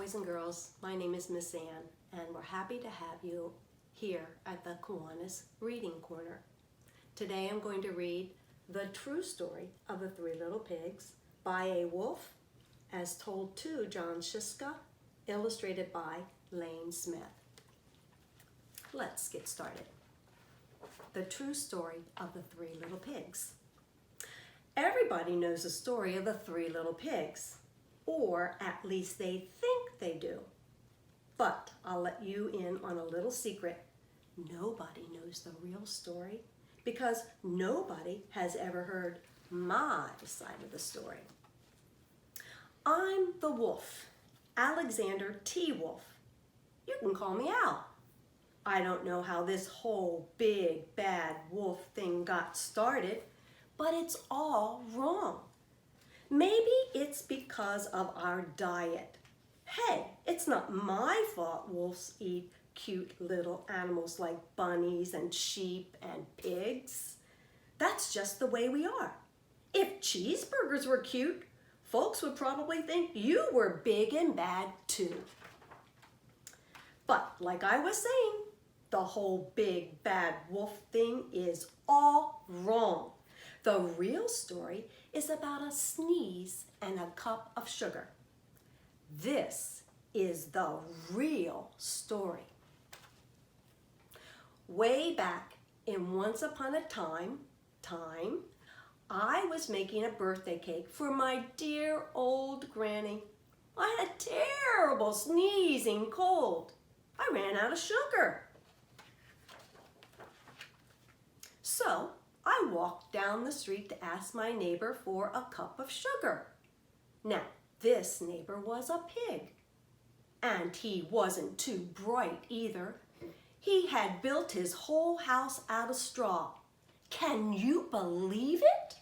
boys and girls. My name is Miss Ann, and we're happy to have you here at the Kiwanis Reading Corner. Today I'm going to read The True Story of the Three Little Pigs by a wolf, as told to John Scieszke, illustrated by Lane Smith. Let's get started. The True Story of the Three Little Pigs. Everybody knows the story of the Three Little Pigs, or at least they think they do. But I'll let you in on a little secret. Nobody knows the real story because nobody has ever heard my side of the story. I'm the wolf, Alexander T. Wolf. You can call me Al. I don't know how this whole big bad wolf thing got started, but it's all wrong. Maybe it's because of our diet. Hey, it's not my fault wolves eat cute little animals like bunnies and sheep and pigs. That's just the way we are. If cheeseburgers were cute, folks would probably think you were big and bad too. But like I was saying, the whole big bad wolf thing is all wrong. The real story is about a sneeze and a cup of sugar. This is the real story. Way back in Once Upon a Time, I was making a birthday cake for my dear old granny. I had a terrible sneezing cold. I ran out of sugar. So I walked down the street to ask my neighbor for a cup of sugar. Now, this neighbor was a pig, and he wasn't too bright either. He had built his whole house out of straw. Can you believe it?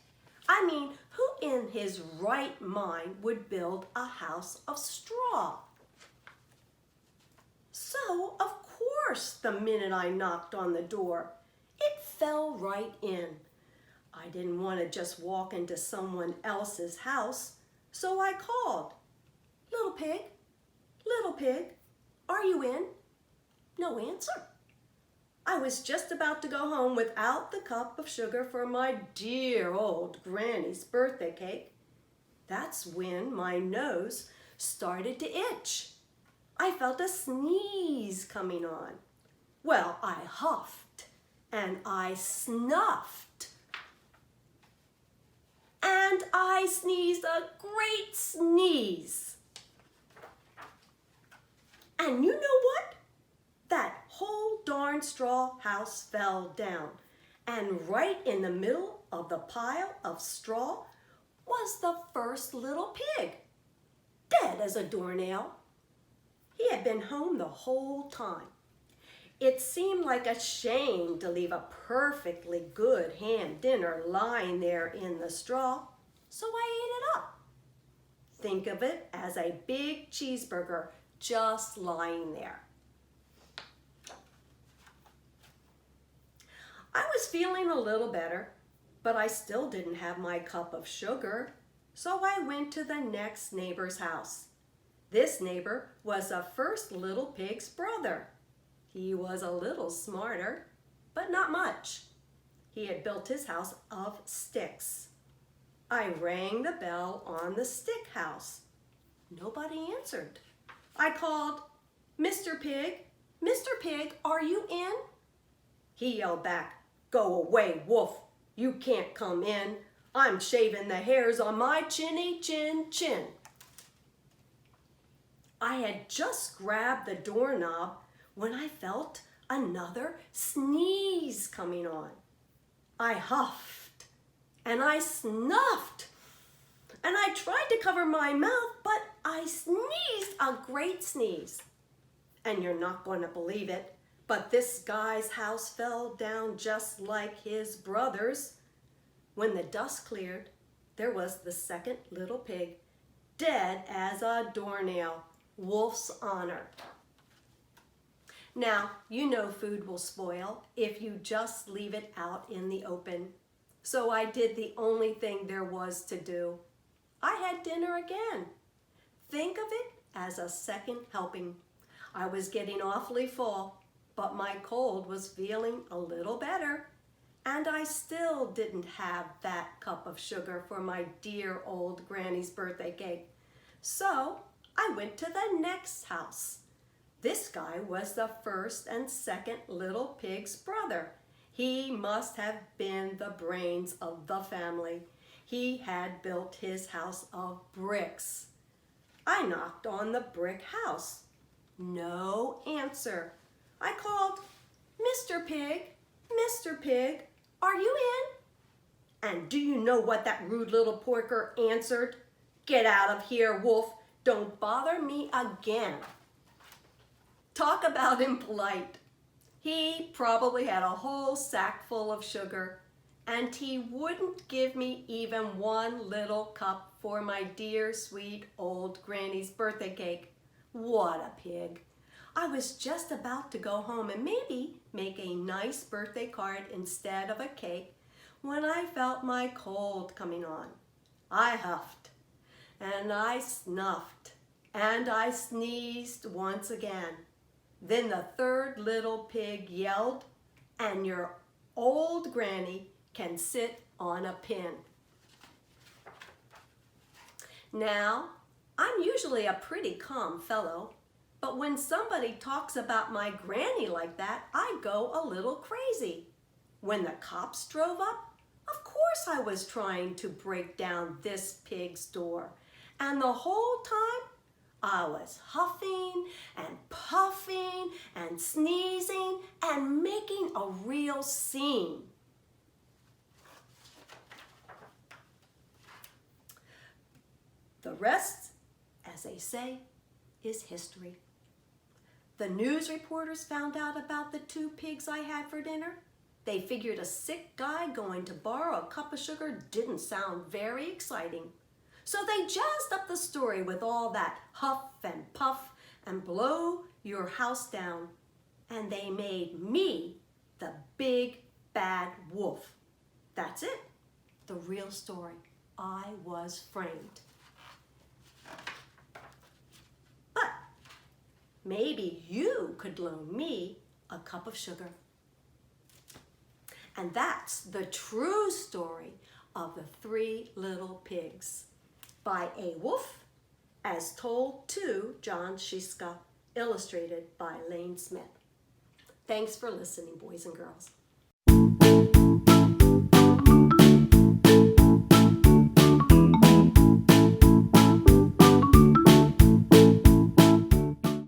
I mean, who in his right mind would build a house of straw? So, of course, the minute I knocked on the door, it fell right in. I didn't want to just walk into someone else's house, so I called. Little pig, are you in? No answer. I was just about to go home without the cup of sugar for my dear old granny's birthday cake. That's when my nose started to itch. I felt a sneeze coming on. Well, I huffed and I snuffed. And I sneezed a great sneeze. And you know what? That whole darn straw house fell down. And right in the middle of the pile of straw was the first little pig, dead as a doornail. He had been home the whole time. It seemed like a shame to leave a perfectly good ham dinner lying there in the straw, so I ate it up. Think of it as a big cheeseburger just lying there. I was feeling a little better, but I still didn't have my cup of sugar, so I went to the next neighbor's house. This neighbor was the first little pig's brother. He was a little smarter, but not much. He had built his house of sticks. I rang the bell on the stick house. Nobody answered. I called, Mr. Pig, are you in? He yelled back, go away, wolf. You can't come in. I'm shaving the hairs on my chinny chin. I had just grabbed the doorknob when I felt another sneeze coming on. I huffed and I snuffed and I tried to cover my mouth, but I sneezed a great sneeze. And you're not going to believe it, but this guy's house fell down just like his brother's. When the dust cleared, there was the second little pig, dead as a doornail, wolf's honor. Now, you know food will spoil if you just leave it out in the open. So I did the only thing there was to do. I had dinner again. Think of it as a second helping. I was getting awfully full, but my cold was feeling a little better, and I still didn't have that cup of sugar for my dear old Granny's birthday cake. So I went to the next house. This guy was the first and second little pig's brother. He must have been the brains of the family. He had built his house of bricks. I knocked on the brick house. No answer. I called, "Mr. Pig, Mr. Pig, are you in?" And do you know what that rude little porker answered? "Get out of here, wolf. Don't bother me again." Talk about impolite. He probably had a whole sack full of sugar, and he wouldn't give me even one little cup for my dear sweet old Granny's birthday cake. What a pig. I was just about to go home and maybe make a nice birthday card instead of a cake when I felt my cold coming on. I huffed, and I snuffed, and I sneezed once again. Then the third little pig yelled, "And your old Granny can sit on a pin." Now, I'm usually a pretty calm fellow, but when somebody talks about my Granny like that, I go a little crazy. When the cops drove up, of course I was trying to break down this pig's door, and the whole time I was huffing and puffing and sneezing and making a real scene. The rest, as they say, is history. The news reporters found out about the two pigs I had for dinner. They figured a sick guy going to borrow a cup of sugar didn't sound very exciting. So they jazzed up the story with all that huff and puff and blow your house down. And they made me the big bad wolf. That's it. The real story. I was framed. But maybe you could loan me a cup of sugar. And that's the true story of the Three Little Pigs, by A. Wolf, as told to John Scieszke, illustrated by Lane Smith. Thanks for listening, boys and girls.